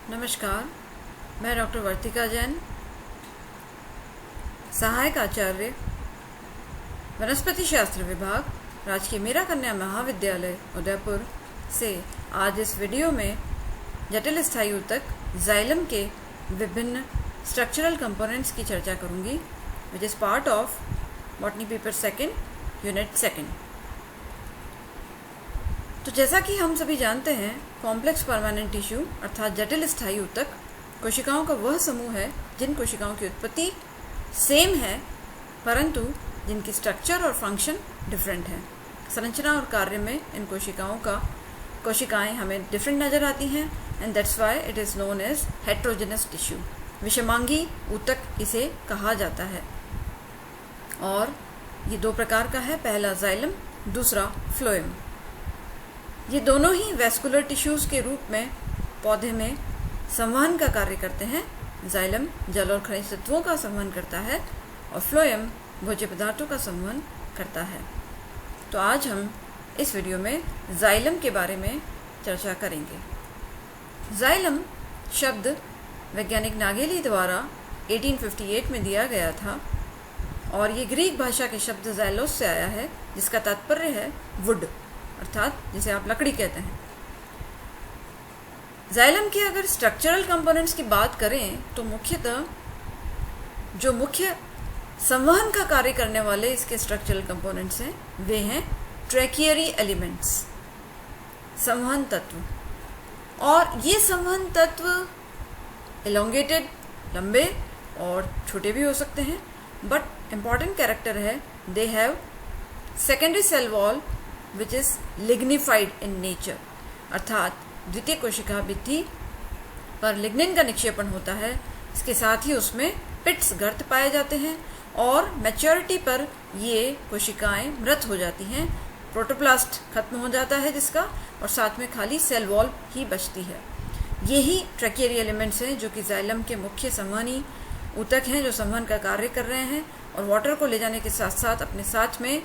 नमस्कार, मैं डॉक्टर वर्तिका जैन, सहायक आचार्य, वनस्पति शास्त्र विभाग, राजकीय मीरा कन्या महाविद्यालय उदयपुर से आज इस वीडियो में जटिल स्थायी ऊतक जाइलम के विभिन्न स्ट्रक्चरल कंपोनेंट्स की चर्चा करूंगी, which is part of botany paper second unit second. तो जैसा कि हम सभी जानते हैं, कॉम्प्लेक्स परमानेंट टिश्यू अर्थात जटिल स्थायी ऊतक कोशिकाओं का वह समूह है जिन कोशिकाओं की उत्पत्ति सेम है परंतु जिनकी स्ट्रक्चर और फंक्शन डिफरेंट है। संरचना और कार्य में इन कोशिकाएं हमें डिफरेंट नज़र आती हैं and that's why it is known as heterogenous tissue. विषमांगी ऊतक इसे कहा जाता है और ये दो प्रकार का है, पहला जाइलम, दूसरा फ्लोएम। ये दोनों ही वैस्कुलर टिश्यूज़ के रूप में पौधे में संवहन का कार्य करते हैं। जाइलम जल और खनिज तत्वों का संवहन करता है और फ्लोएम भोज्य पदार्थों का संवहन करता है। तो आज हम इस वीडियो में जाइलम के बारे में चर्चा करेंगे। जाइलम शब्द वैज्ञानिक नागेली द्वारा 1858 में दिया गया था और ये ग्रीक भाषा के शब्द जाइलोस से आया है, जिसका तात्पर्य है वुड अर्थात जिसे आप लकड़ी कहते हैं। जाइलम के अगर स्ट्रक्चरल कंपोनेंट्स की बात करें तो मुख्यतः जो मुख्य संवहन का कार्य करने वाले इसके स्ट्रक्चरल कंपोनेंट्स हैं वे हैं ट्रैकियरी एलिमेंट्स, संवहन तत्व। और ये संवहन तत्व एलोंगेटेड, लंबे और छोटे भी हो सकते हैं, बट इम्पॉर्टेंट कैरेक्टर है they have secondary cell wall which is lignified in nature अर्थात द्वितीय कोशिका भित्ति पर लिग्निन का निक्षेपण होता है। इसके साथ ही उसमें पिट्स गर्त पाए जाते हैं और मैच्योरिटी पर ये कोशिकाएं मृत हो जाती हैं, प्रोटोप्लास्ट खत्म हो जाता है जिसका, और साथ में खाली सेल वॉल ही बचती है। यही ट्रैकियरी एलिमेंट्स हैं जो कि जाइलम के मुख्य संवहनी ऊतक हैं जो संवहन का कार्य कर रहे हैं और वाटर को ले जाने के साथ साथ अपने साथ में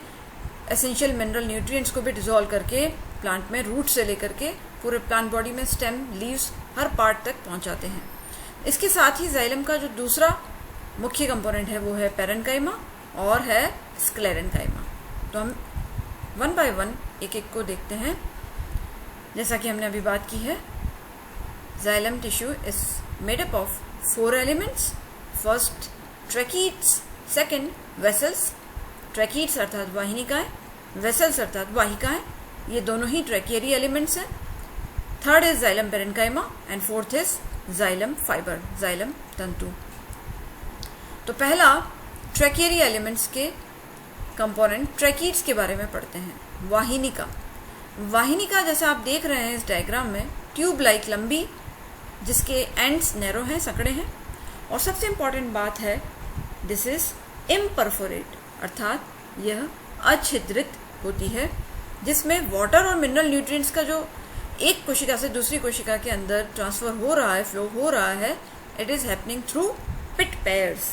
एसेंशियल मिनरल न्यूट्रिएंट्स को भी डिसॉल्व करके प्लांट में रूट से लेकर के पूरे प्लांट बॉडी में स्टेम, लीव्स हर पार्ट तक पहुंचाते हैं। इसके साथ ही जाइलम का जो दूसरा मुख्य कंपोनेंट है वो है पैरेन्काइमा और है स्क्लेरेन्काइमा। तो हम वन बाय वन एक एक को देखते हैं। जैसा कि हमने अभी बात की है, xylem tissue is made up of 4 elements. First tracheids, second vessels, tracheids अर्थात वाहिनिकाएं, वेसल्स अर्थात वाहिकाएं, ये दोनों ही ट्रैकियरी एलिमेंट्स हैं। Third is xylem parenchyma and fourth is xylem fibre, xylem तंतु। तो पहला ट्रैकियरी एलिमेंट्स के कंपोनेंट ट्रैकीड्स के बारे में पढ़ते हैं। वाहिनिका, वाहिनिका जैसा आप देख रहे हैं इस डायग्राम में, ट्यूब लाइक लंबी, जिसके एंड्स नैरो हैं, सकड़े हैं, और सबसे इंपॉर्टेंट बात है दिस इज इम्परफोरेट अर्थात यह अछिद्रित होती है, जिसमें वाटर और मिनरल न्यूट्रिएंट्स का जो एक कोशिका से दूसरी कोशिका के अंदर ट्रांसफर हो रहा है, फ्लो हो रहा है, it is happening through pit pairs.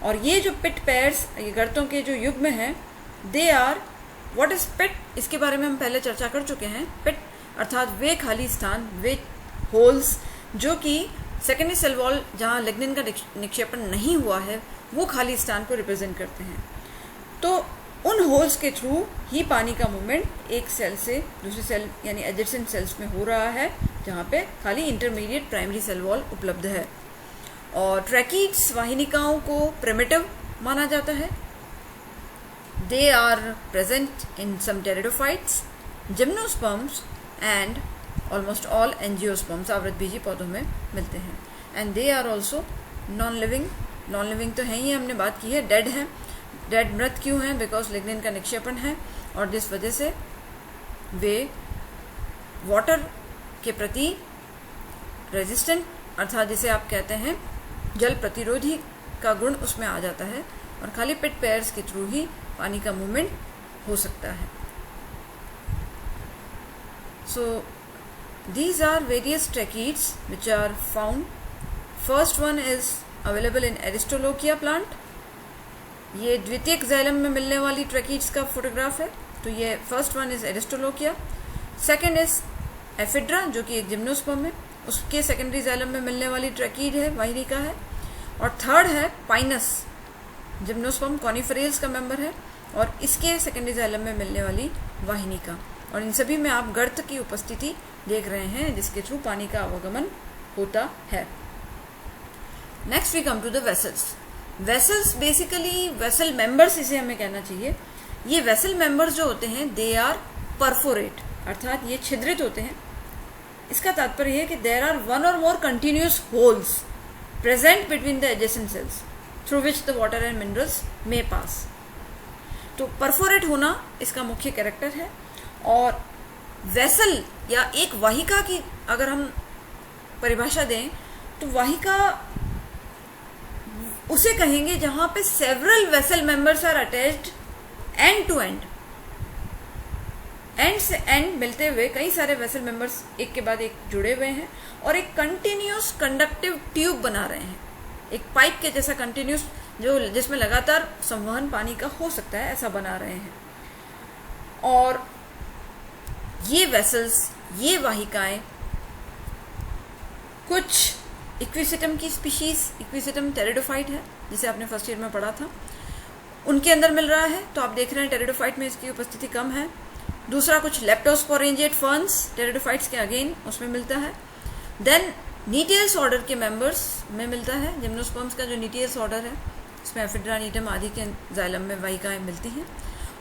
और ये जो पिट पेयर्स, ये गर्तों के जो युग्म हैं, दे आर व्हाट इज पिट, इसके बारे में हम पहले चर्चा कर चुके हैं। पिट अर्थात वे खाली स्थान, वे होल्स जो कि सेकेंडरी सेल वॉल जहाँ लिग्निन का निक्षेपण नहीं हुआ है वो खाली स्थान को रिप्रेजेंट करते हैं। तो उन होल्स के थ्रू ही पानी का मूवमेंट एक सेल से दूसरी सेल यानी एडजेसेंट सेल्स में हो रहा है, जहाँ पे खाली इंटरमीडिएट प्राइमरी सेल वॉल उपलब्ध है। और ट्रैकीड्स वाहिनिकाओं को प्रिमिटिव माना जाता है। They are present in some pteridophytes, gymnosperms and almost all angiosperms, आवृतबीजी पौधों में मिलते हैं। And they are also non living, non living तो है ही, हमने बात की है, डेड हैं। डेड मृत क्यों हैं? बिकॉज लिग्निन का निक्षेपण है और जिस वजह से वे वाटर के प्रति रेजिस्टेंट अर्थात जिसे आप कहते हैं जल प्रतिरोधी का गुण उसमें आ जाता है और खाली पिट पेयर्स के थ्रू ही पानी का मूवमेंट हो सकता है। सो these are various tracheids which are found. First one is available in Aristolochia plant. ये द्वितीयक जाइलम में मिलने वाली ट्रैकीड्स का फोटोग्राफ है। तो ये first one is aristolochia, second is ephedra जो कि एक जिम्नोस्पर्म है, उसके सेकेंडरी जाइलम में मिलने वाली ट्रैकीड है, वाहिनिका है। और थर्ड है पाइनस, जिम्नोस्पर्म कॉनिफेरेल्स का मेंबर है और इसके सेकेंडरी जाइलम में मिलने वाली वाहिनिका। और इन सभी में आप गर्त की उपस्थिति देख रहे हैं जिसके थ्रू पानी का आवागमन होता है। Next we come to the vessels. Vessels basically vessel members इसे हमें कहना चाहिए। ये वेसल मेंबर्स जो होते हैं दे आर परफोरेट, अर्थात ये छिद्रित होते हैं। इसका तात्पर्य है कि there are one or more continuous holes present between the adjacent cells through which the water and minerals may pass. तो परफोरेट होना इसका मुख्य कैरेक्टर है। और वेसल या एक वाहिका की अगर हम परिभाषा दें तो वाहिका उसे कहेंगे जहां पे several vessel members are attached end to end, end से एंड मिलते हुए कई सारे वेसल मेंबर्स एक के बाद एक जुड़े हुए हैं और एक कंटिन्यूस कंडक्टिव ट्यूब बना रहे हैं, एक पाइप के जैसा कंटिन्यूस जो जिसमें लगातार संवहन पानी का हो सकता है, ऐसा बना रहे हैं। और ये वेसल्स, ये वाहिकाएं कुछ इक्विसिटम की स्पीशीज, इक्विसिटम टेरिडोफाइट है जिसे आपने फर्स्ट ईयर में पढ़ा था, उनके अंदर मिल रहा है। तो आप देख रहे हैं टेरिडोफाइट में इसकी उपस्थिति कम है। दूसरा कुछ लेप्टोस्पोरेंजिएट फर्न्स टेरिडोफाइट्स के अगेन उसमें मिलता है। देन नीटियल्स ऑर्डर के मेंबर्स में मिलता है। जिम्नोस्पर्म्स का जो नीटियल्स ऑर्डर है इसमें एफिड्रा, नीटम आदि के जाइलम में वाहिकाएं मिलती हैं।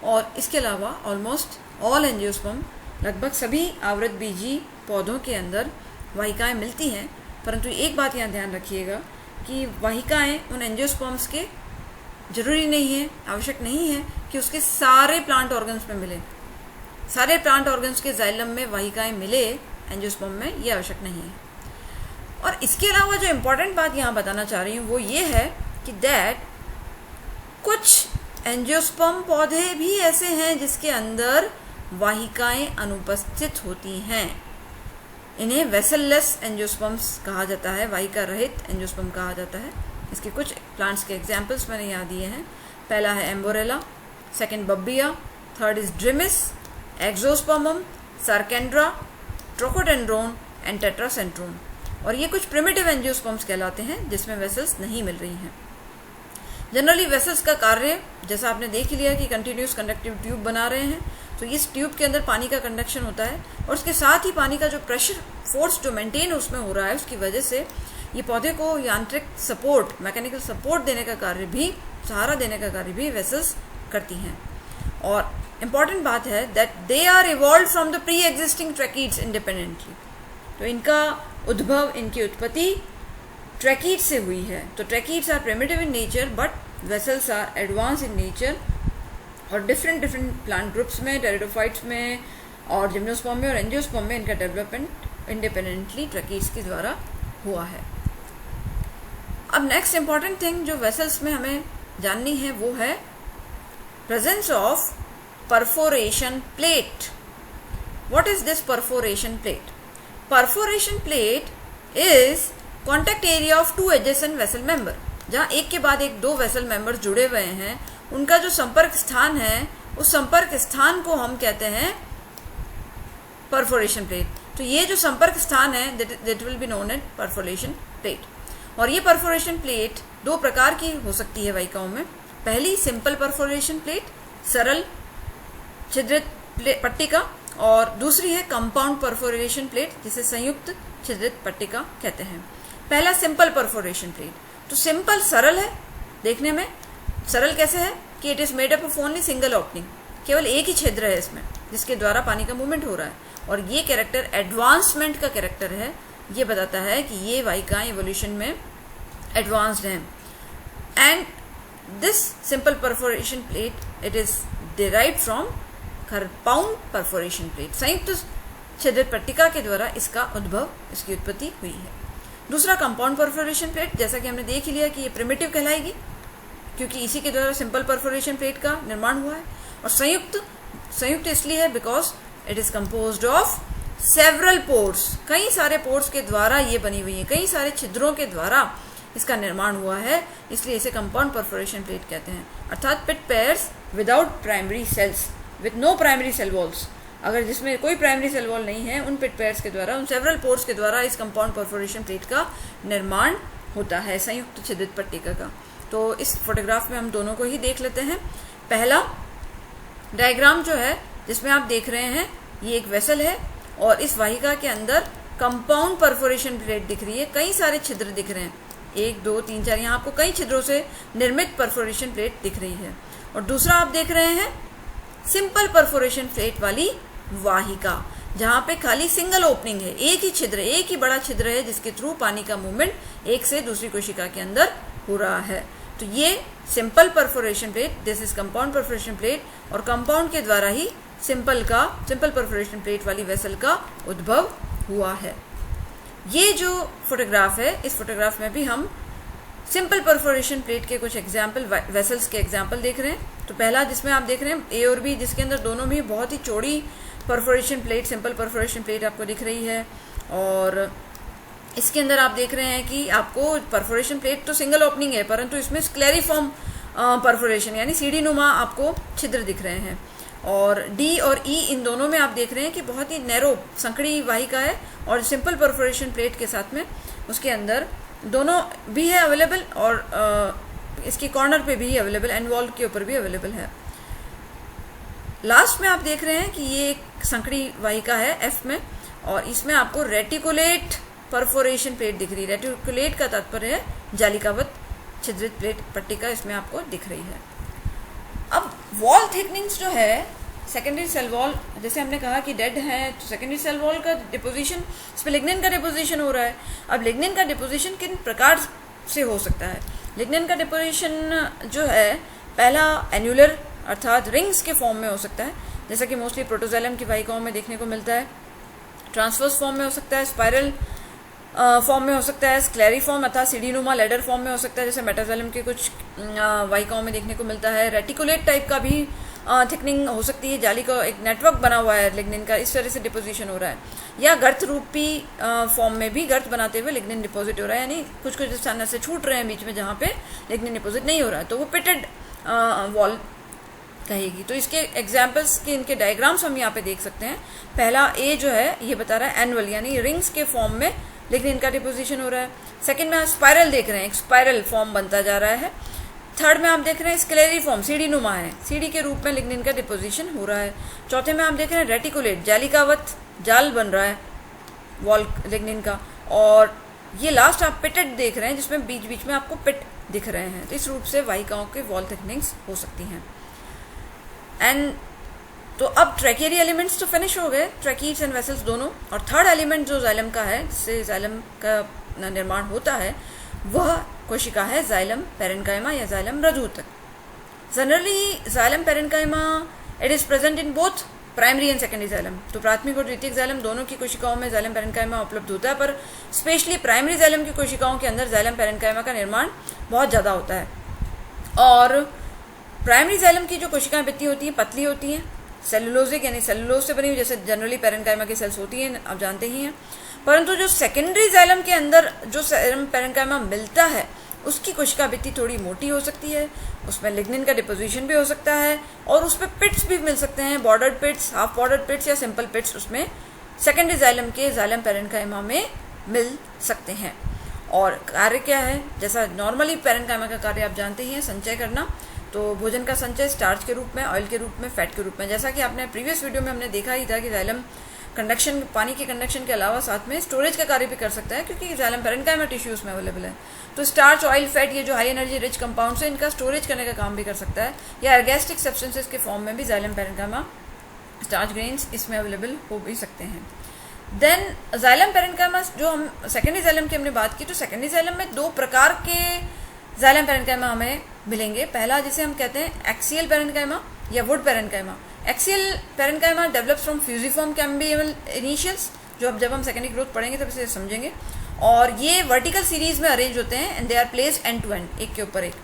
और इसके अलावा ऑलमोस्ट ऑल एंजियोस्पर्म, लगभग सभी आवृत बीजी पौधों के अंदर वाहिकाएं मिलती हैं। परंतु एक बात यहाँ ध्यान रखिएगा कि वाहिकाएं उन एंजियोस्पर्म्स के जरूरी नहीं है, आवश्यक नहीं है कि उसके सारे प्लांट ऑर्गन्स में मिले, सारे प्लांट ऑर्गन्स के जाइलम में वाहिकाएं मिले एंजियोस्पर्म में, ये आवश्यक नहीं है। और इसके अलावा जो इम्पोर्टेंट बात यहाँ बताना चाह रही हूँ वो ये है कि दैट कुछ एंजियोस्पर्म पौधे भी ऐसे हैं जिसके अंदर वाहिकाएं अनुपस्थित होती हैं। इन्हें वेसललेस एंजियोस्पर्म्स कहा जाता है, वाहिका रहित एंजियोस्पर्म कहा जाता है। इसके कुछ प्लांट्स के एग्जाम्पल्स मैंने यहाँ दिए हैं। पहला है एम्बोरेला, सेकेंड बब्बिया, थर्ड इज ड्रिमिस, एक्सोस्पर्मम, सार्केंड्रा, ट्रोकोडेंड्रोन एंड टेट्रासेंट्रोन। और ये कुछ प्रिमिटिव एंजियोस्पर्म्स कहलाते हैं जिसमें वेसल्स नहीं मिल रही हैं। जनरली वेसल्स का कार्य जैसा आपने देख लिया कि कंटिन्यूस कंडक्टिव ट्यूब बना रहे हैं, तो इस ट्यूब के अंदर पानी का कंडक्शन होता है और उसके साथ ही पानी का जो प्रेशर फोर्स जो मेंटेन उसमें हो रहा है उसकी वजह से ये पौधे को यांत्रिक सपोर्ट, मैकेनिकल सपोर्ट देने का कार्य भी, सहारा देने का कार्य भी वेसल्स करती हैं। और इम्पॉर्टेंट बात है that they are evolve from the pre existing tracheids independently. तो इनका उद्भव, इनकी उत्पत्ति ट्रैकीड से हुई है। तो tracheids are primitive in nature but vessels are advance in nature. और डिफरेंट प्लांट ग्रुप्स में, टेरिडोफाइट्स में और जिम्नोस्पर्म में और एंजियोस्पर्म में इनका डेवलपमेंट इंडिपेंडेंटली ट्रैकीड्स के द्वारा हुआ है। अब नेक्स्ट इंपॉर्टेंट थिंग जो वेसल्स में हमें जाननी है वो है presence of perforation plate. What is this perforation plate? Perforation plate is contact area of two adjacent vessel member. जहां एक के बाद एक दो वेसल मेंबर जुड़े हुए हैं, उनका जो संपर्क स्थान है उस संपर्क स्थान को हम कहते हैं परफोरेशन प्लेट। तो ये जो संपर्क स्थान है that will be known as perforation plate. और ये परफोरेशन प्लेट दो प्रकार की हो सकती है वाहिकाओं में। पहली सिंपल परफोरेशन प्लेट, सरल छिद्रित पट्टिका, और दूसरी है कंपाउंड परफोरेशन प्लेट जिसे संयुक्त छिद्रित पट्टिका कहते हैं। पहला सिंपल परफोरेशन प्लेट, तो सिंपल सरल है, देखने में सरल कैसे है कि it is made up of only single opening, केवल एक ही छिद्र है इसमें जिसके द्वारा पानी का मूवमेंट हो रहा है। और ये कैरेक्टर एडवांसमेंट का कैरेक्टर है, ये बताता है कि ये वाहिकाएं इवोल्यूशन में एडवांस्ड हैं। And this simple perforation plate it is derived from compound perforation plate. संयुक्त छिद्रित पट्टिका के द्वारा इसका उद्भव, इसकी उत्पत्ति हुई है। दूसरा कंपाउंड परफोरेशन प्लेट, जैसा कि हमने देख लिया कि ये प्रिमिटिव कहलाएगी क्योंकि इसी के द्वारा सिंपल परफोरेशन प्लेट का निर्माण हुआ है। और संयुक्त इसलिए है because it is composed of several pores, कई सारे पोर्स के द्वारा ये बनी हुई है, कई सारे छिद्रों के द्वारा इसका निर्माण हुआ है, इसलिए इसे कंपाउंड परफोरेशन प्लेट कहते हैं। अर्थात pit pairs without primary cells, with no primary cell walls, अगर जिसमें कोई प्राइमरी सेल वॉल नहीं है, उन पिट पेयर्स के द्वारा, उन सेवरल पोर्स के द्वारा इस कंपाउंड परफोरेशन प्लेट का निर्माण होता है, संयुक्त छिद्रित पट्टिका का। तो इस फोटोग्राफ में हम दोनों को ही देख लेते हैं। पहला डायग्राम जो है जिसमें आप देख रहे हैं, ये एक वेसल है और इस वाहिका के अंदर कंपाउंड परफोरेशन प्लेट दिख रही है, कई सारे छिद्र दिख रहे हैं, 1 2 3 4, यहाँ आपको कई छिद्रों से निर्मित परफोरेशन प्लेट दिख रही है। और दूसरा आप देख रहे हैं सिंपल परफोरेशन प्लेट वाली वाहिका, जहाँ पे खाली सिंगल ओपनिंग है, एक ही छिद्र, एक ही बड़ा छिद्र है जिसके थ्रू पानी का मूवमेंट एक से दूसरी कोशिका के अंदर हो रहा है। तो ये simple perforation plate, this is compound perforation plate, और कंपाउंड के द्वारा ही सिंपल परफोरेशन प्लेट वाली वेसल का उद्भव हुआ है। ये जो फोटोग्राफ है, इस फोटोग्राफ में भी हम सिंपल परफोरेशन प्लेट के कुछ एग्जाम्पल, वेसल्स के एग्जाम्पल देख रहे हैं। तो पहला जिसमें आप देख रहे हैं ए और बी, जिसके अंदर दोनों भी बहुत ही चौड़ी perforation plate, simple perforation plate आपको दिख रही है। और इसके अंदर आप देख रहे हैं कि आपको परफोरेशन प्लेट तो सिंगल ओपनिंग है, परंतु इसमें स्क्लेरिफॉर्म परफोरेशन यानी सीढ़ी नुमा आपको छिद्र दिख रहे हैं। और डी और ई, इन दोनों में आप देख रहे हैं कि बहुत ही नैरो संकड़ी वाहिका है, और सिंपल परफोरेशन प्लेट के साथ में उसके अंदर दोनों भी है अवेलेबल, और इसकी कॉर्नर पे भी अवेलेबल, एंड वॉल के ऊपर भी अवेलेबल है। लास्ट में आप देख रहे हैं कि ये एक संकड़ी वाहिका है एफ में, और इसमें आपको रेटिकुलेट परफोरेशन प्लेट दिख रही है। रेटिकुलेट का तात्पर्य है जालिकावत छिद्रित प्लेट पट्टिका इसमें आपको दिख रही है। अब वॉल थिकनिंग्स जो है, सेकेंडरी सेल वॉल, जैसे हमने कहा कि डेड है, तो सेकेंडरी सेल वॉल का डिपोजिशन, इसमें लिग्निन का डिपोजिशन हो रहा है। अब लिग्निन का डिपोजिशन किन प्रकार से हो सकता है? लिग्निन का डिपोजिशन जो है, पहला एन्युलर अर्थात रिंग्स के फॉर्म में हो सकता है, जैसा कि मोस्टली प्रोटोजैलम की वाहिकाओं में देखने को मिलता है। ट्रांसवर्स फॉर्म में हो सकता है, स्पाइरल फॉर्म में हो सकता है, स्क्लेरी फॉर्म अर्थात सीढ़ीनुमा लेडर फॉर्म में हो सकता है, जैसे मेटाजैलम के कुछ वाहिकाओं में देखने को मिलता है। रेटिकुलेट टाइप का भी थिकनिंग हो सकती है, जाली का एक नेटवर्क बना हुआ है लिग्निन का, इस तरह से डिपोजिशन हो रहा है। या गर्त रूपी फॉर्म में भी गर्त बनाते हुए लिग्निन डिपोजिट हो रहा है, यानी कुछ कुछ स्थान ऐसे छूट रहे हैं बीच में जहाँ पे लिग्निन डिपोजिट नहीं हो रहा है, तो वो पिटेड वॉल कहेगी। तो इसके एग्जाम्पल्स के इनके डायग्राम्स हम यहाँ पे देख सकते हैं। पहला ए जो है ये बता रहा है एनुअल यानी रिंग्स के फॉर्म में लिग्निन का डिपोजिशन हो रहा है। सेकंड में आप स्पाइरल देख रहे हैं, एक स्पाइरल फॉर्म बनता जा रहा है। थर्ड में आप देख रहे हैं स्क्लेरी फॉर्म, सीढ़ी नुमा है, सीढ़ी के रूप में लिग्निन का डिपोजिशन हो रहा है। चौथे में आप देख रहे हैं रेटिकुलेट, जालिकावत जाल बन रहा है वॉल लिग्निन का। और ये लास्ट आप पिटेड देख रहे हैं जिसमें बीच बीच में आपको पिट दिख रहे हैं। तो इस रूप से वाहिकाओं के वॉल थिकनिंग्स हो सकती हैं। एंड तो अब ट्रैकियरी एलिमेंट्स तो फिनिश हो गए, ट्रैकीड्स एंड वेसल्स दोनों। और थर्ड एलिमेंट जो जाइलम का है, जिससे जाइलम का निर्माण होता है, वह कोशिका है जाइलम पेरेन्काइमा या जाइलम रजूतक। Generally xylem parenchyma it is present in both primary and secondary xylem. तो प्राथमिक और द्वितीयक जाइलम दोनों की कोशिकाओं में जाइलम पेरेन्काइमा उपलब्ध होता है, पर स्पेशली प्राइमरी जाइलम की कोशिकाओं के अंदर जाइलम पेरेन्काइमा का निर्माण बहुत ज़्यादा होता है। और प्राइमरी जाइलम की जो कोशिकाएं बित्ती होती हैं पतली होती हैं, सेलुलोजिक यानी सेलुलोज से बनी हुई, जैसे जनरली पेरेन्काइमा की सेल्स होती हैं, आप जानते ही हैं। परंतु जो सेकेंडरी जाइलम के अंदर जो पेरेन्काइमा मिलता है उसकी कोशिका भित्ति थोड़ी मोटी हो सकती है, उसमें लिग्निन का डिपोजिशन भी हो सकता है, और उसमें पिट्स भी मिल सकते हैं, बॉर्डर्ड पिट्स, हाफ बॉर्डर्ड पिट्स या सिंपल पिट्स उसमें सेकेंडरी जाइलम के जाइलम पेरेन्काइमा में मिल सकते हैं। और कार्य क्या है? जैसा नॉर्मली पेरेन्काइमा का कार्य आप जानते ही हैं, संचय करना। तो भोजन का संचय स्टार्च के रूप में, ऑयल के रूप में, फैट के रूप में। जैसा कि आपने प्रीवियस वीडियो में हमने देखा ही था कि जाइलम कंडक्शन, पानी के कंडक्शन के अलावा साथ में स्टोरेज का कार्य भी कर सकता है, क्योंकि जाइलम पेरेन्काइमा टिश्यूज में अवेलेबल है। तो स्टार्च, ऑयल, फैट, ये जो हाई एनर्जी रिच कंपाउंड्स है, इनका स्टोरेज करने का काम भी कर सकता है। या एर्गेस्टिक सब्सटेंसेस के फॉर्म में भी जाइलम पेरेन्काइमा, स्टार्च ग्रेन्स इसमें अवेलेबल हो भी सकते हैं। देन जाइलम पेरेन्काइमा, जो हम सेकेंडरी जाइलम की हमने बात की, तो सेकेंडरी जाइलम में दो प्रकार के जाइलम पेरेन्काइमा हमें मिलेंगे। पहला जिसे हम कहते हैं एक्सियल पेरेन्काइमा या would parenchyma. Axial parenchyma develops from fusiform cambium initials, जो अब जब हम सेकेंडरी ग्रोथ पढ़ेंगे तब इसे समझेंगे। और ये वर्टिकल सीरीज में अरेंज होते हैं and they are placed end to end, एक के ऊपर एक।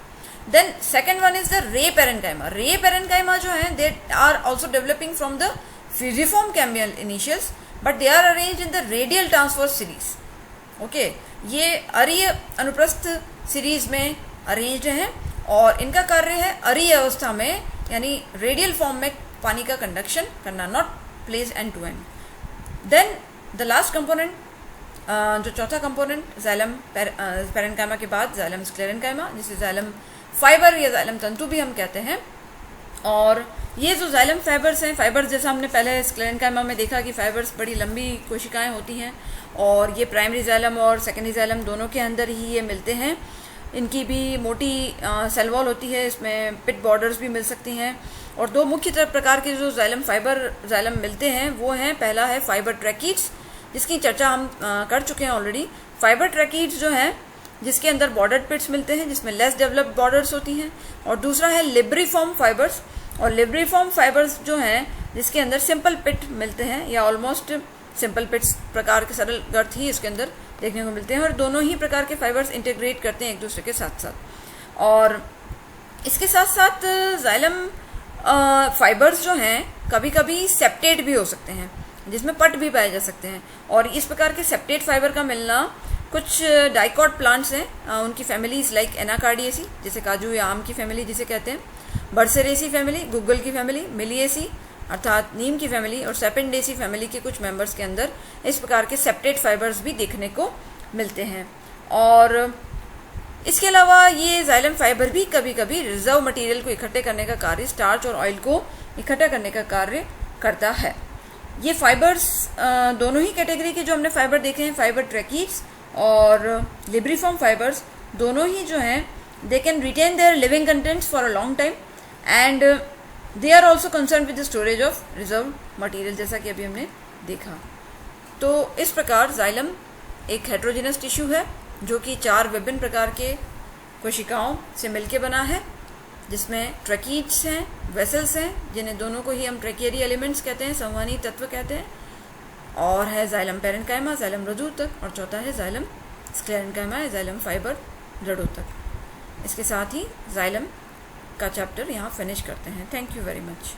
Then second one is the ray parenchyma. Ray parenchyma जो है they are also developing from the fusiform cambium initials, but they are arrange in the radial transverse series. Okay, ये अरीय अनुप्रस्थ series में अरेंज्ड हैं और इनका कार्य है अरीय अवस्था में यानी रेडियल फॉर्म में पानी का कंडक्शन करना, not place end to end. Then the last component, जो चौथा कंपोनेंट जाइलम पैरेन्काइमा के बाद जाइलम स्क्लेरेन्काइमा, जिसे जाइलम फाइबर या जाइलम तंतु भी हम कहते हैं। और ये जो जाइलम फाइबर्स हैं, फाइबर्स जैसा हमने पहले स्क्लेरेन्काइमा में देखा कि फाइबर्स बड़ी लंबी कोशिकाएं होती हैं और ये प्राइमरी जाइलम और सेकेंडरी जाइलम दोनों के अंदर ही ये मिलते हैं। इनकी भी मोटी सेल वॉल होती है, इसमें पिट बॉर्डर्स भी मिल सकती हैं। और दो मुख्य प्रकार के जो जाइलम जाइलम मिलते हैं वो हैं, पहला है फाइबर ट्रैकीड्स, जिसकी चर्चा हम कर चुके हैं ऑलरेडी। फाइबर ट्रैकीड्स जो हैं जिसके अंदर बॉर्डर्ड पिट्स मिलते हैं, जिसमें लेस डेवलप्ड बॉर्डर्स होती हैं। और दूसरा है लिब्रिफॉर्म फाइबर्स, और लिब्रिफॉर्म फाइबर्स जो हैं जिसके अंदर सिंपल पिट मिलते हैं या ऑलमोस्ट सिंपल पिट्स प्रकार के सरल गर्थ ही इसके अंदर देखने को मिलते हैं। और दोनों ही प्रकार के फाइबर्स इंटीग्रेट करते हैं एक दूसरे के साथ साथ। और इसके साथ साथ जाइलम फाइबर्स जो हैं कभी कभी सेप्टेट भी हो सकते हैं, जिसमें पट भी पाए जा सकते हैं। और इस प्रकार के सेप्टेट फाइबर का मिलना कुछ डाइकॉट प्लांट्स हैं, उनकी फैमिलीज लाइक एनाकार्डियेसी, जैसे काजू या आम की फैमिली जिसे कहते हैं, बर्सेरेसी फैमिली, गुग्गल की फैमिली, मिलिएसी अर्थात नीम की फैमिली, और सेपेंडेसी फैमिली के कुछ मेंबर्स के अंदर इस प्रकार के सेप्टेट फाइबर्स भी देखने को मिलते हैं। और इसके अलावा ये जाइलम फाइबर भी कभी कभी रिजर्व मटेरियल को इकट्ठे करने का कार्य, स्टार्च और ऑयल को इकट्ठा करने का कार्य करता है। ये फाइबर्स दोनों ही कैटेगरी के जो हमने फाइबर देखे हैं, फाइबर ट्रैकीड्स और लिब्रिफॉर्म फाइबर्स, दोनों ही जो हैं they can retain their living contents for a long time and they are also concern with the storage of reserve material, जैसा कि अभी हमने देखा। तो इस प्रकार जाइलम एक हेट्रोजेनस टिश्यू है जो कि 4 विभिन्न प्रकार के कोशिकाओं से मिलके बना है, जिसमें ट्रैकीड्स हैं, वेसल्स हैं, जिन्हें दोनों को ही हम ट्रैकियरी एलिमेंट्स कहते हैं, संवहनी तत्व कहते हैं, और है जाइलम पैरेन्काइमा, जाइलम रजोतक, और चौथा है जाइलम स्क्लेरेन्काइमा या जाइलम फाइबर रडोतक। इसके साथ ही जाइलम का चैप्टर यहाँ फिनिश करते हैं। Thank you very much.